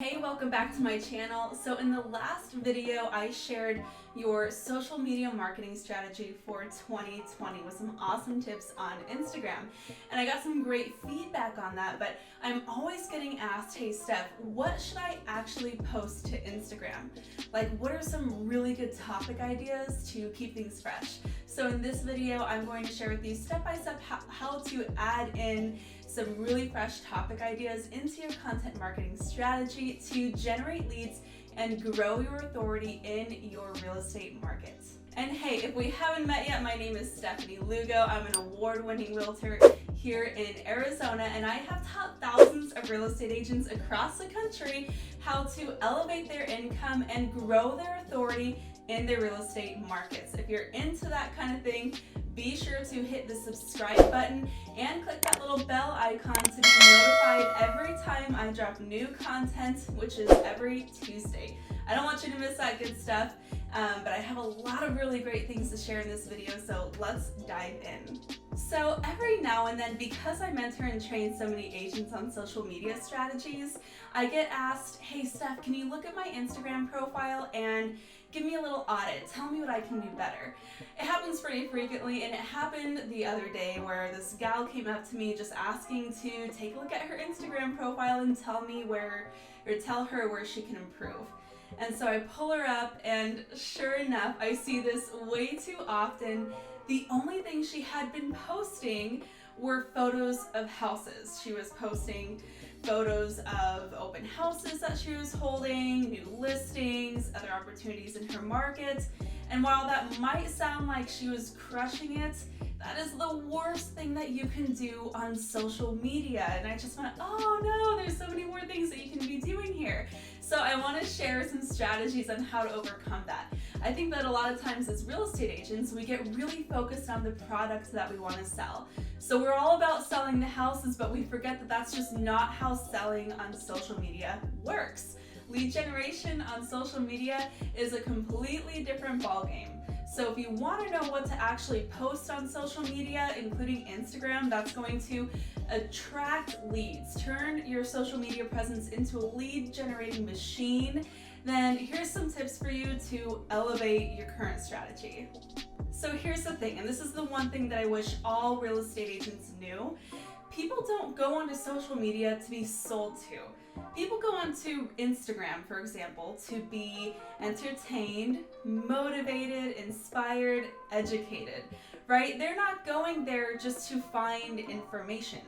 Hey, welcome back to my channel. So in the last video, I shared your social media marketing strategy for 2020 with some awesome tips on Instagram. And I got some great feedback on that, but I'm always getting asked, hey Steph, what should I actually post to Instagram? Like, what are some really good topic ideas to keep things fresh? So in this video, I'm going to share with you step-by-step how to add in some really fresh topic ideas into your content marketing strategy to generate leads and grow your authority in your real estate market. And hey, if we haven't met yet, my name is Stefanie Lugo. I'm an award-winning realtor here in Arizona, and I have taught thousands of real estate agents across the country how to elevate their income and grow their authority in their real estate markets. If you're into that kind of thing, be sure to hit the subscribe button and click that little bell icon to be notified every time I drop new content, which is every Tuesday. I don't want you to miss that good stuff, but I have a lot of really great things to share in this video, so let's dive in. So every now and then, because I mentor and train so many agents on social media strategies, I get asked, hey Steph, can you look at my Instagram profile and give me a little audit, tell me what I can do better. It happens pretty frequently, and it happened the other day where this gal came up to me just asking to take a look at her Instagram profile and tell her where she can improve. And so I pull her up, and sure enough, I see this way too often. The only thing she had been posting were photos of houses. She was posting photos of open houses that she was holding, new listings, other opportunities in her market. And while that might sound like she was crushing it, that is the worst thing that you can do on social media. And I just went, oh no, there's so many more things that you can be doing here. So I want to share some strategies on how to overcome that. I think that a lot of times as real estate agents, we get really focused on the product that we want to sell. So we're all about selling the houses, but we forget that that's just not how selling on social media works. Lead generation on social media is a completely different ballgame. So if you want to know what to actually post on social media, including Instagram, that's going to attract leads, turn your social media presence into a lead generating machine, then here's some tips for you to elevate your current strategy. So here's the thing, and this is the one thing that I wish all real estate agents knew. People don't go onto social media to be sold to. People go onto Instagram, for example, to be entertained, motivated, inspired, educated, right? They're not going there just to find information.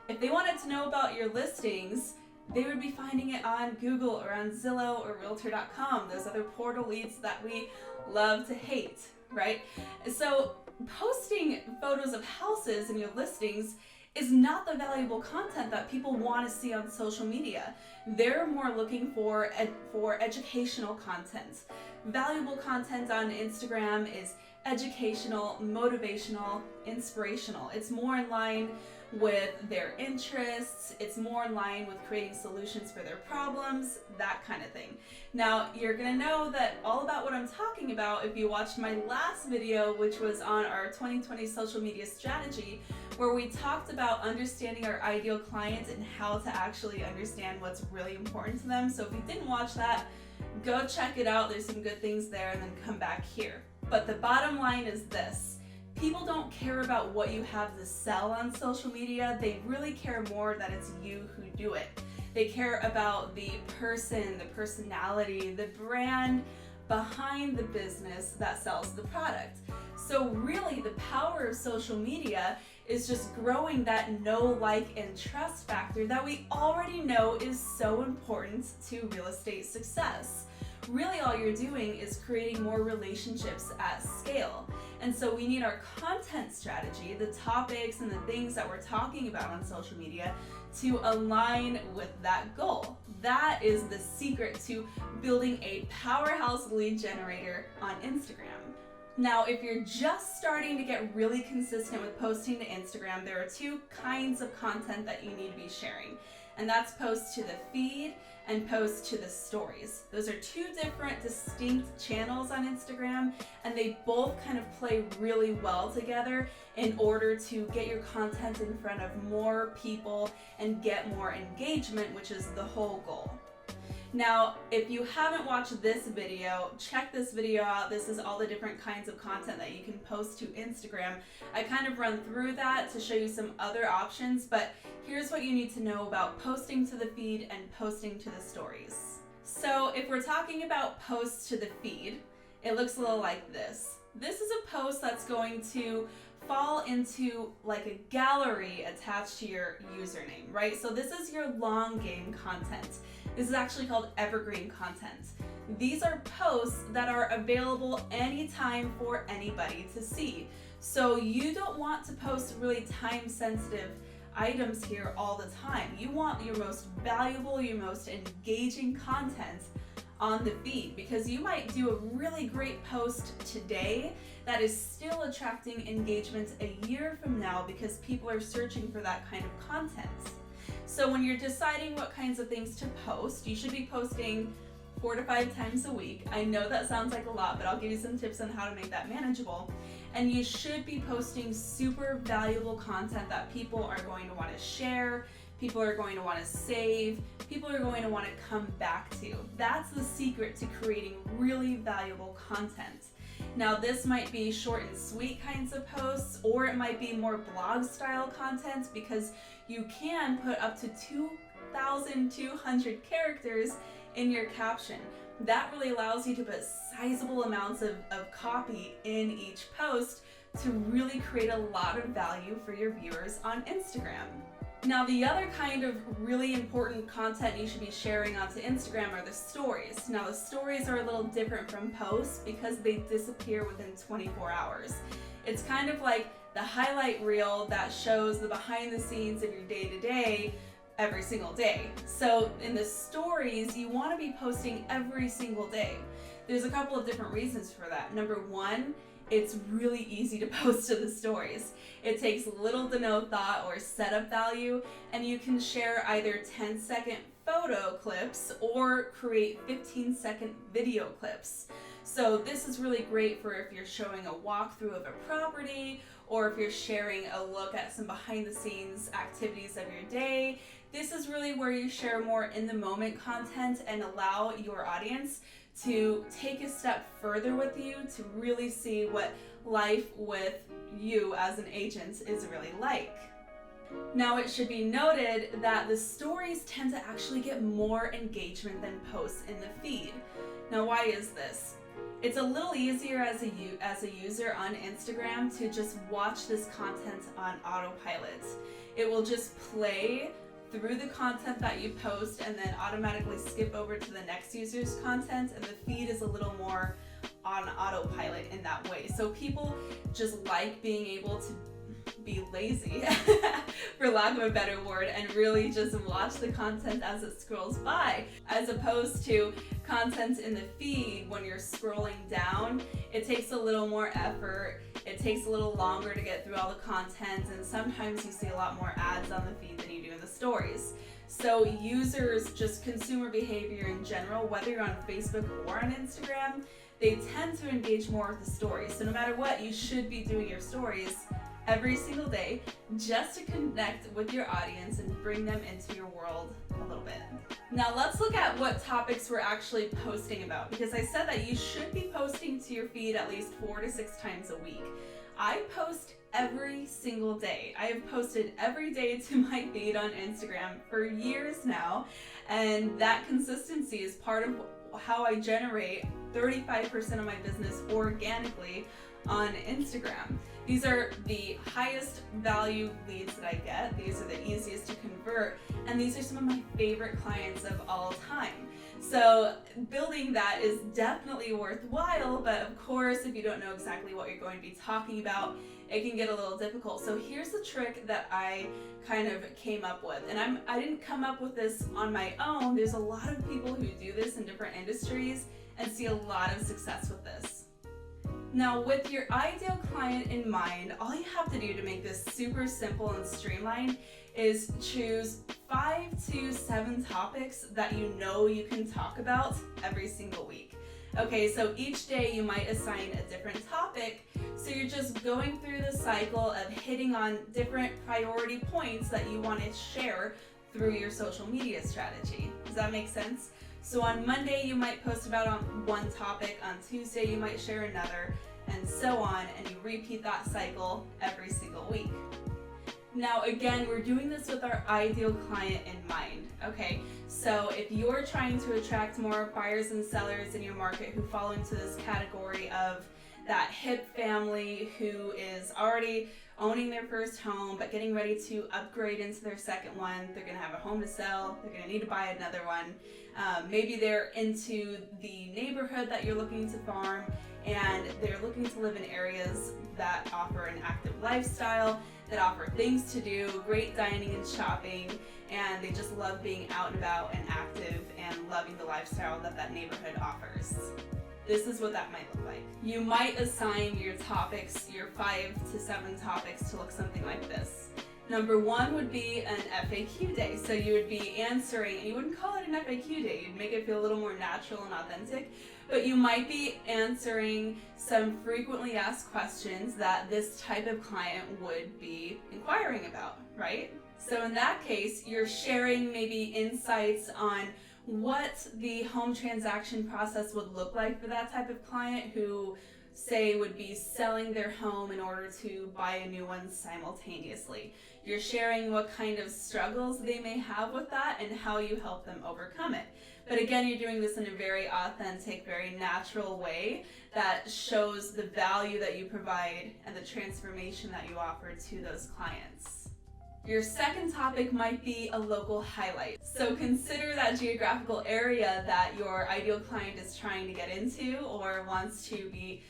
If they wanted to know about your listings, they would be finding it on Google or on Zillow or Realtor.com, those other portal leads that we love to hate, right? So posting photos of houses in your listings is not the valuable content that people want to see on social media. They're more looking for educational content. Valuable content on Instagram is educational, motivational, inspirational. It's more in line with their interests, it's more in line with creating solutions for their problems, that kind of thing. Now, you're gonna know that all about what I'm talking about if you watched my last video, which was on our 2020 social media strategy, where we talked about understanding our ideal client and how to actually understand what's really important to them. So if you didn't watch that, go check it out. There's some good things there, and then come back here. But the bottom line is this. People don't care about what you have to sell on social media. They really care more that it's you who do it. They care about the person, the personality, the brand behind the business that sells the product. So really the power of social media is just growing that know, like, and trust factor that we already know is so important to real estate success. Really all you're doing is creating more relationships at scale. And so we need our content strategy, the topics and the things that we're talking about on social media, to align with that goal. That is the secret to building a powerhouse lead generator on Instagram. Now, if you're just starting to get really consistent with posting to Instagram, there are two kinds of content that you need to be sharing. And that's posts to the feed and posts to the stories. Those are two different distinct channels on Instagram, and they both kind of play really well together in order to get your content in front of more people and get more engagement, which is the whole goal. Now, if you haven't watched this video, check this video out. This is all the different kinds of content that you can post to Instagram. I kind of run through that to show you some other options, but here's what you need to know about posting to the feed and posting to the stories. So if we're talking about posts to the feed, it looks a little like this. This is a post that's going to fall into like a gallery attached to your username, right? So this is your long game content. This is actually called evergreen content. These are posts that are available anytime for anybody to see. So you don't want to post really time-sensitive items here all the time. You want your most valuable, your most engaging content on the feed, because you might do a really great post today that is still attracting engagement a year from now because people are searching for that kind of content. So when you're deciding what kinds of things to post, you should be posting 4 to 5 times a week. I know that sounds like a lot, but I'll give you some tips on how to make that manageable. And you should be posting super valuable content that people are going to want to share, people are going to want to save, people are going to want to come back to. That's the secret to creating really valuable content. Now, this might be short and sweet kinds of posts, or it might be more blog style content, because you can put up to 2,200 characters in your caption. That really allows you to put sizable amounts of copy in each post to really create a lot of value for your viewers on Instagram. Now, the other kind of really important content you should be sharing onto Instagram are the stories. Now, the stories are a little different from posts because they disappear within 24 hours. It's kind of like the highlight reel that shows the behind the scenes of your day-to-day every single day. So in the stories, you want to be posting every single day. There's a couple of different reasons for that. Number one, it's really easy to post to the stories. It takes little to no thought or setup value, and you can share either 10-second photo clips or create 15-second video clips. So this is really great for if you're showing a walkthrough of a property, or if you're sharing a look at some behind the scenes activities of your day. This is really where you share more in the moment content and allow your audience to take a step further with you to really see what life with you as an agent is really like. Now, it should be noted that the stories tend to actually get more engagement than posts in the feed. Now, why is this? It's a little easier as a user on Instagram to just watch this content on autopilot. It will just play through the content that you post and then automatically skip over to the next user's content, and the feed is a little more on autopilot in that way. So people just like being able to be lazy, for lack of a better word, and really just watch the content as it scrolls by, as opposed to content in the feed. When you're scrolling down, it takes a little more effort, it takes a little longer to get through all the content, and sometimes you see a lot more ads on the feed than you do in the stories. So users, just consumer behavior in general, whether you're on Facebook or on Instagram, they tend to engage more with the stories. So no matter what, you should be doing your stories every single day just to connect with your audience and bring them into your world a little bit. Now let's look at what topics we're actually posting about, because I said that you should be posting to your feed at least 4 to 6 times a week. I post every single day. I have posted every day to my feed on Instagram for years now, and that consistency is part of how I generate 35% of my business organically on Instagram. These are the highest value leads that I get. These are the easiest to convert, and these are some of my favorite clients of all time. So building that is definitely worthwhile, but of course, if you don't know exactly what you're going to be talking about, it can get a little difficult. So here's the trick that I kind of came up with, and I didn't come up with this on my own. There's a lot of people who do this in different industries and see a lot of success with this. Now, with your ideal client in mind, all you have to do to make this super simple and streamlined is choose 5 to 7 topics that you know you can talk about every single week. Okay, so each day you might assign a different topic, so you're just going through the cycle of hitting on different priority points that you want to share through your social media strategy. Does that make sense? So on Monday, you might post about on one topic, on Tuesday, you might share another, and so on, and you repeat that cycle every single week. Now, again, we're doing this with our ideal client in mind, okay? So if you're trying to attract more buyers and sellers in your market who fall into this category of that hip family who is already owning their first home but getting ready to upgrade into their second one, they're gonna have a home to sell, they're gonna need to buy another one. Maybe they're into the neighborhood that you're looking to farm, and they're looking to live in areas that offer an active lifestyle, that offer things to do, great dining and shopping, and they just love being out and about and active and loving the lifestyle that that neighborhood offers. This is what that might look like. You might assign your topics, your 5 to 7 topics, to look something like this. Number 1 would be an FAQ day. So you would be answering, and you wouldn't call it an FAQ day, you'd make it feel a little more natural and authentic, but you might be answering some frequently asked questions that this type of client would be inquiring about, right? So in that case, you're sharing maybe insights on what the home transaction process would look like for that type of client who, say, would be selling their home in order to buy a new one simultaneously. You're sharing what kind of struggles they may have with that and how you help them overcome it. But again, you're doing this in a very authentic, very natural way that shows the value that you provide and the transformation that you offer to those clients. Your second topic might be a local highlight. So consider that geographical area that your ideal client is trying to get into or wants to be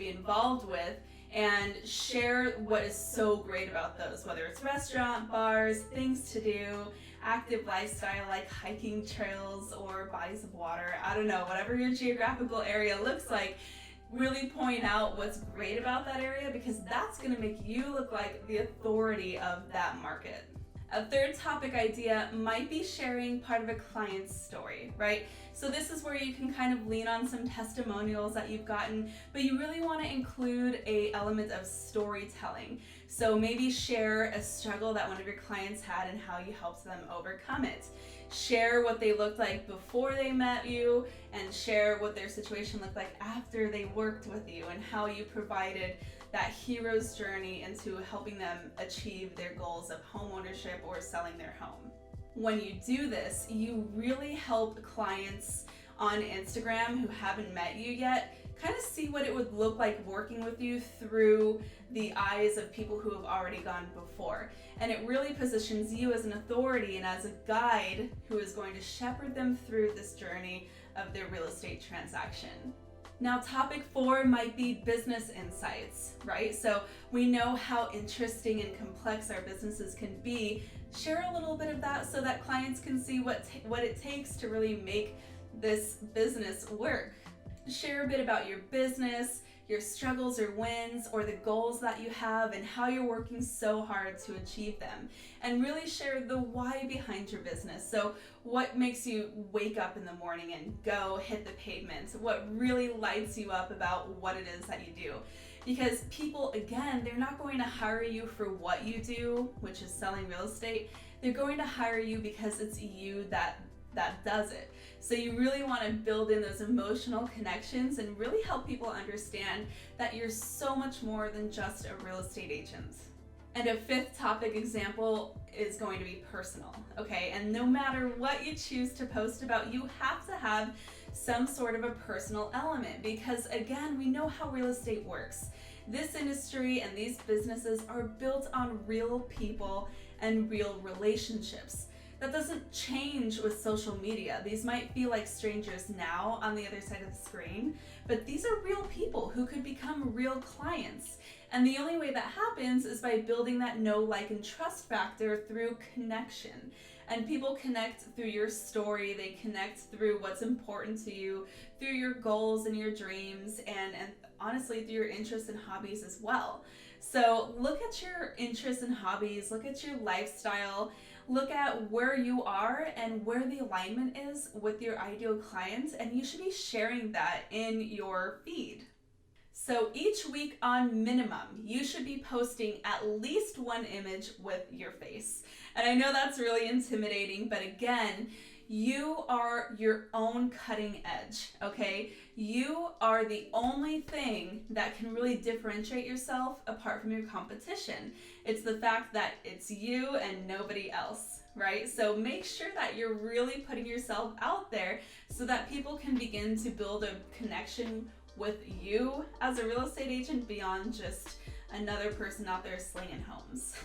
involved with, and share what is so great about those, whether it's restaurant, bars, things to do, active lifestyle like hiking trails or bodies of water. I don't know, whatever your geographical area looks like, really point out what's great about that area, because that's going to make you look like the authority of that market. A third topic idea might be sharing part of a client's story, right? So this is where you can kind of lean on some testimonials that you've gotten, but you really want to include an element of storytelling. So maybe share a struggle that one of your clients had and how you helped them overcome it. Share what they looked like before they met you, and share what their situation looked like after they worked with you and how you provided that hero's journey into helping them achieve their goals of home ownership or selling their home. When you do this, you really help clients on Instagram who haven't met you yet kind of see what it would look like working with you through the eyes of people who have already gone before. And it really positions you as an authority and as a guide who is going to shepherd them through this journey of their real estate transaction. Now, topic 4 might be business insights, right? So we know how interesting and complex our businesses can be. Share a little bit of that so that clients can see what it takes to really make this business work. Share a bit about your business, your struggles or wins, or the goals that you have and how you're working so hard to achieve them. And really share the why behind your business. So what makes you wake up in the morning and go hit the pavement? What really lights you up about what it is that you do? Because people, again, they're not going to hire you for what you do, which is selling real estate. They're going to hire you because it's you that does it. So you really want to build in those emotional connections and really help people understand that you're so much more than just a real estate agent. And a 5th topic example is going to be personal, okay? And no matter what you choose to post about, you have to have some sort of a personal element, because again, we know how real estate works. This industry and these businesses are built on real people and real relationships. That doesn't change with social media. These might feel like strangers now on the other side of the screen, but these are real people who could become real clients. And the only way that happens is by building that know, like, and trust factor through connection. And people connect through your story, they connect through what's important to you, through your goals and your dreams, and honestly through your interests and hobbies as well. So look at your interests and hobbies, look at your lifestyle, look at where you are and where the alignment is with your ideal clients, and you should be sharing that in your feed. So each week on minimum, you should be posting at least one image with your face. And I know that's really intimidating, but again, You are your own cutting edge, okay? You are the only thing that can really differentiate yourself apart from your competition. It's the fact that it's you and nobody else, right? So make sure that you're really putting yourself out there so that people can begin to build a connection with you as a real estate agent beyond just another person out there slinging homes.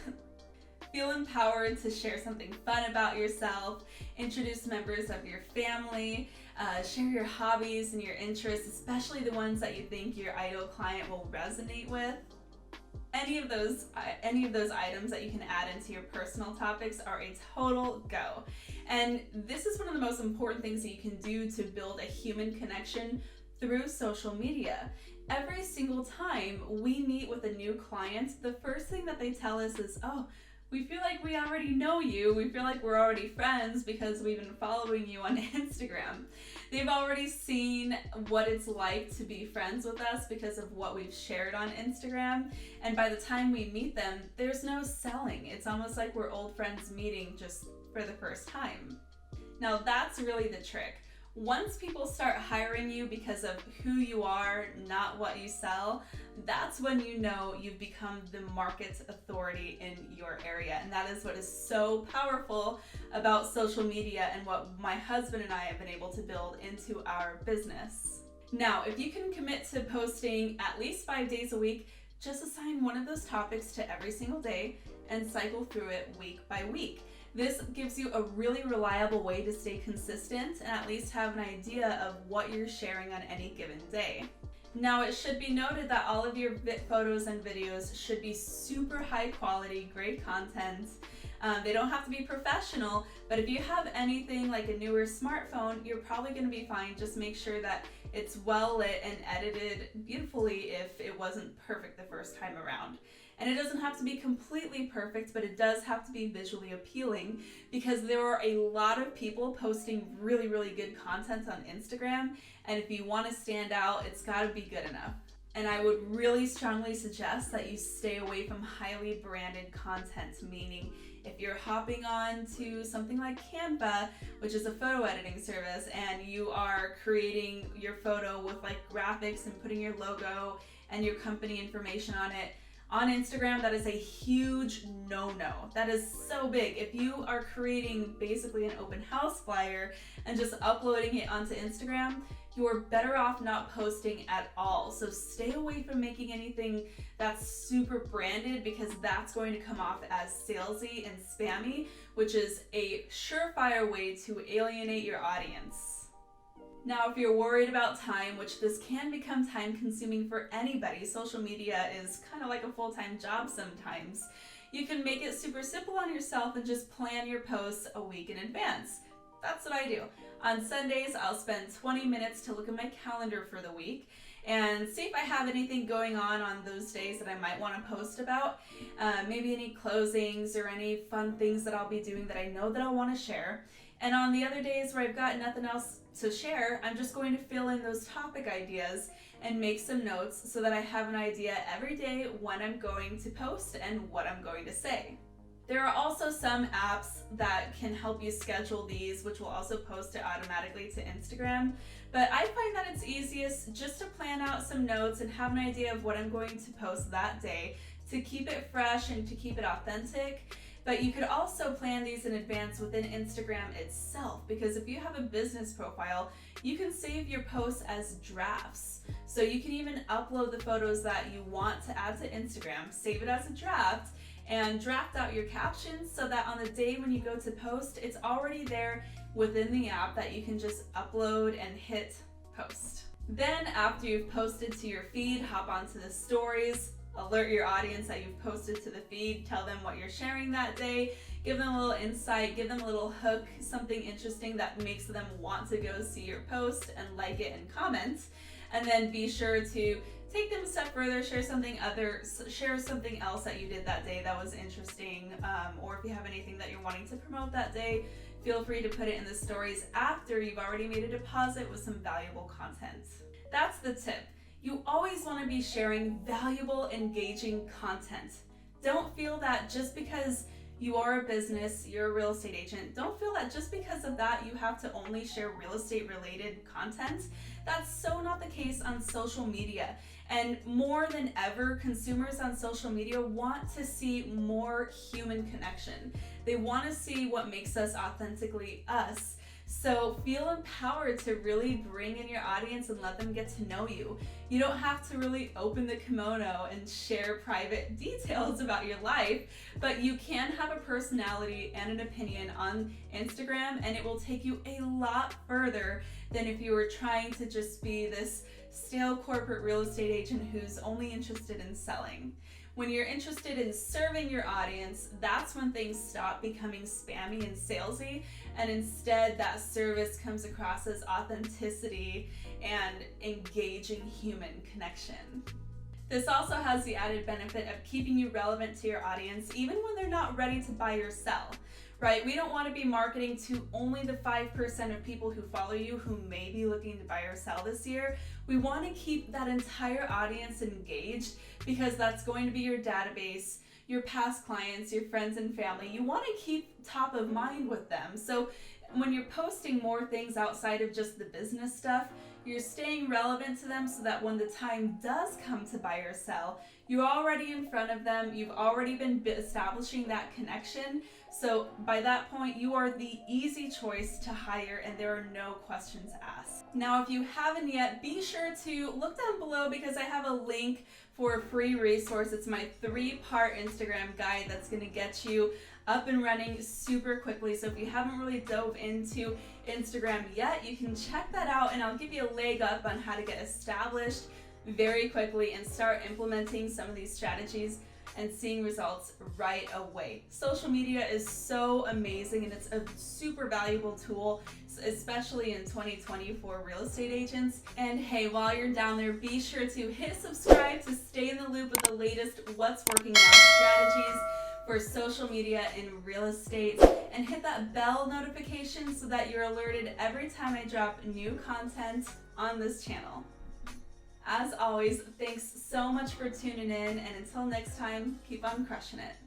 Feel empowered to share something fun about yourself, introduce members of your family, share your hobbies and your interests, especially the ones that you think your ideal client will resonate with. Any of those items that you can add into your personal topics are a total go. And this is one of the most important things that you can do to build a human connection through social media. Every single time we meet with a new client, the first thing that they tell us is, oh, we feel like we already know you. We feel like we're already friends because we've been following you on Instagram. They've already seen what it's like to be friends with us because of what we've shared on Instagram. And by the time we meet them, there's no selling. It's almost like we're old friends meeting just for the first time. Now that's really the trick. Once people start hiring you because of who you are, not what you sell, that's when you know you've become the market authority in your area. And that is what is so powerful about social media and what my husband and I have been able to build into our business. Now, if you can commit to posting at least 5 days a week, just assign one of those topics to every single day and cycle through it week by week. This gives you a really reliable way to stay consistent and at least have an idea of what you're sharing on any given day. Now, it should be noted that all of your photos and videos should be super high quality, great content. They don't have to be professional, but if you have anything like a newer smartphone, you're probably going to be fine. Just make sure that it's well lit and edited beautifully if it wasn't perfect the first time around. And it doesn't have to be completely perfect, but it does have to be visually appealing because there are a lot of people posting really, really good content on Instagram. And if you want to stand out, it's got to be good enough. And I would really strongly suggest that you stay away from highly branded content, meaning if you're hopping on to something like Canva, which is a photo editing service, and you are creating your photo with like graphics and putting your logo and your company information on it, on Instagram, that is a huge no-no. That is so big. If you are creating basically an open house flyer and just uploading it onto Instagram, you're better off not posting at all. So stay away from making anything that's super branded because that's going to come off as salesy and spammy, which is a surefire way to alienate your audience. Now, if you're worried about time, which this can become time consuming for anybody, social media is kind of like a full-time job sometimes, you can make it super simple on yourself and just plan your posts a week in advance. That's what I do. On Sundays, I'll spend 20 minutes to look at my calendar for the week and see if I have anything going on those days that I might want to post about. Maybe any closings or any fun things that I'll be doing that I know that I'll want to share. And on the other days where I've got nothing else to share, I'm just going to fill in those topic ideas and make some notes so that I have an idea every day when I'm going to post and what I'm going to say. There are also some apps that can help you schedule these, which will also post it automatically to Instagram. But I find that it's easiest just to plan out some notes and have an idea of what I'm going to post that day to keep it fresh and to keep it authentic. But you could also plan these in advance within Instagram itself, because if you have a business profile, you can save your posts as drafts. So you can even upload the photos that you want to add to Instagram, save it as a draft, and draft out your captions so that on the day when you go to post, it's already there within the app that you can just upload and hit post. Then after you've posted to your feed, hop onto the stories, alert your audience that you've posted to the feed, tell them what you're sharing that day, give them a little insight, give them a little hook, something interesting that makes them want to go see your post and like it and comment. And then be sure to take them a step further, share something else that you did that day that was interesting, or if you have anything that you're wanting to promote that day, feel free to put it in the stories after you've already made a deposit with some valuable content. That's the tip. You always want to be sharing valuable, engaging content. Don't feel that just because You are a business, you're a real estate agent. Don't feel that just because of that you have to only share real estate related content. That's so not the case on social media. And more than ever, consumers on social media want to see more human connection. They want to see what makes us authentically us. So feel empowered to really bring in your audience and let them get to know you. You don't have to really open the kimono and share private details about your life, but you can have a personality and an opinion on Instagram, and it will take you a lot further than if you were trying to just be this stale corporate real estate agent who's only interested in selling. When you're interested in serving your audience, that's when things stop becoming spammy and salesy, and instead that service comes across as authenticity and engaging human connection. This also has the added benefit of keeping you relevant to your audience even when they're not ready to buy or sell, right? We don't want to be marketing to only the 5% of people who follow you who may be looking to buy or sell this year. We want to keep that entire audience engaged because that's going to be your database, your past clients, your friends and family. You want to keep top of mind with them. So when you're posting more things outside of just the business stuff, you're staying relevant to them so that when the time does come to buy or sell, you're already in front of them. You've already been establishing that connection. So by that point, you are the easy choice to hire and there are no questions asked. Now, if you haven't yet, be sure to look down below because I have a link for a free resource. It's my 3-part Instagram guide that's going to get you up and running super quickly. So if you haven't really dove into Instagram yet, you can check that out and I'll give you a leg up on how to get established very quickly and start implementing some of these strategies and seeing results right away. Social media is so amazing and it's a super valuable tool, especially in 2020 for real estate agents. And hey, while you're down there, be sure to hit subscribe to stay in the loop with the latest what's working now strategies for social media in real estate, and hit that bell notification so that you're alerted every time I drop new content on this channel. As always, thanks so much for tuning in, and until next time, keep on crushing it.